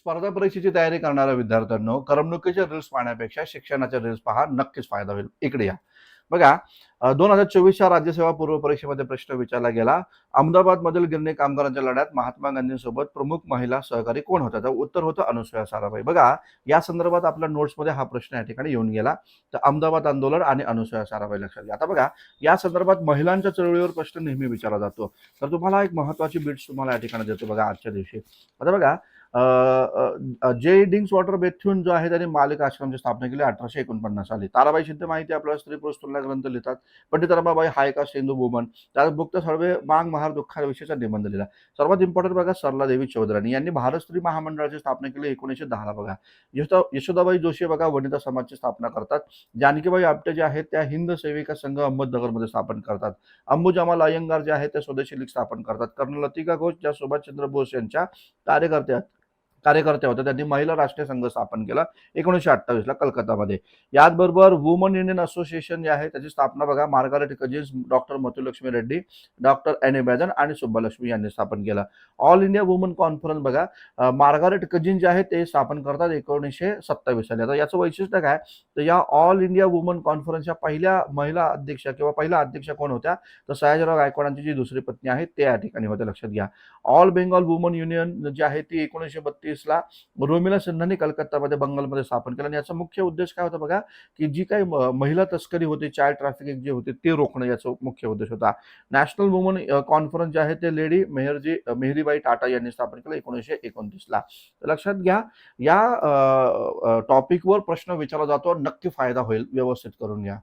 स्पर्धा परीक्षेची तयारी करणाऱ्या विद्यार्थ्यांनो, करमणुकीचे रील्स पाहण्यापेक्षा शिक्षणाचे रील्स पहा, नक्कीच फायदा होईल. इकडे या. बघा, 2024च्या राज्यसेवा पूर्व परीक्षेमध्ये प्रश्न विचारला गेला. अहमदाबादमधील गिरणी कामगारांच्या लढ्यात महात्मा गांधींसोबत प्रमुख महिला सहकारी कोण होत्या? तर उत्तर होतं अनुसूया साराभाई. बघा, या संदर्भात आपल्या नोट्समध्ये हा प्रश्न या ठिकाणी येऊन गेला. तर अहमदाबाद आंदोलन आणि अनुसूया साराभाई लक्षात घ्या. आता बघा, या संदर्भात महिलांच्या चळवळीवर प्रश्न नेहमी विचारला जातो. तर तुम्हाला एक महत्त्वाची बिट्स तुम्हाला या ठिकाणी देतो बघा आजच्या दिवशी. आता बघा, जे डिंग्स वॉटर बेथ्यून जो आहे त्यांनी मालिक आश्रमची स्थापना केली 1849 साली. ताराबाई शिंदे माहिती आपल्याला स्त्री पुरुष तुलना ग्रंथ लिहितात. पंडित रमाबाई हायकास्ट हिंदू वुमन, त्यात मुक्त सर्वे मांग महार दुःखाविषयीचा निबंध लिहिला. सर्वात इम्पॉर्टंट बघा, सरला देवी चौधरी यांनी भारत स्त्री महामंडळाची स्थापना केली 1910 ला. बघा, यशोदाबाई जोशी बघा वनिता समाजची स्थापना करतात. जानकीबाई आपटे जे आहेत त्या हिंद सेविका संघ अहमदनगरमध्ये स्थापन करतात. अंबू जमाल अय्यंगार जे आहेत त्या स्वदेशी लीग स्थापन करतात. कर्नल लतिका घोष ज्या सुभाषचंद्र बोस यांच्या कार्यकर्त्या होत्या, त्यांनी महिला राष्ट्रीय संघ स्थापन केला 1928 ला कलकत्तामध्ये. याचबरोबर वुमन इंडियन असोसिएशन जे आहे त्याची स्थापना बघा Margaret Cousins, doctor Muthulakshmi Reddy, doctor N A बॅजन आणि सुब्बालक्ष्मी यांनी स्थापन केलं. ऑल इंडिया वुमन कॉन्फरन्स बघा, मार्गारेट कजिन जे आहे ते स्थापन करतात 1927 साली. आता याचं वैशिष्ट्य काय, तर या ऑल इंडिया वुमन कॉन्फरन्सच्या पहिल्या महिला अध्यक्षा किंवा पहिल्या अध्यक्ष कोण होत्या, तर सयाजीराव गायकवाडांची जी दुसरी पत्नी आहे ते या ठिकाणी होते, लक्षात घ्या. ऑल बेंगॉल वुमन युनियन जी आहे ती 1932 ला रोमिला सिन्हांनी कलकत्तामध्ये बंगालमध्ये स्थापन केलं. आणि याचा मुख्य उद्देश काय होता बघा, की जी काही महिला तस्करी होती, चाइल्ड ट्रॅफिकिंग जे होते ते रोखणं याचा मुख्य उद्देश होता. नॅशनल वुमन कॉन्फरन्स जे आहे ते लेडी मेहरीबाई टाटा यांनी स्थापन केलं 1929 ला. लक्षात घ्या, या टॉपिकवर प्रश्न विचारला जातो, नक्की फायदा होईल, व्यवस्थित करून घ्या.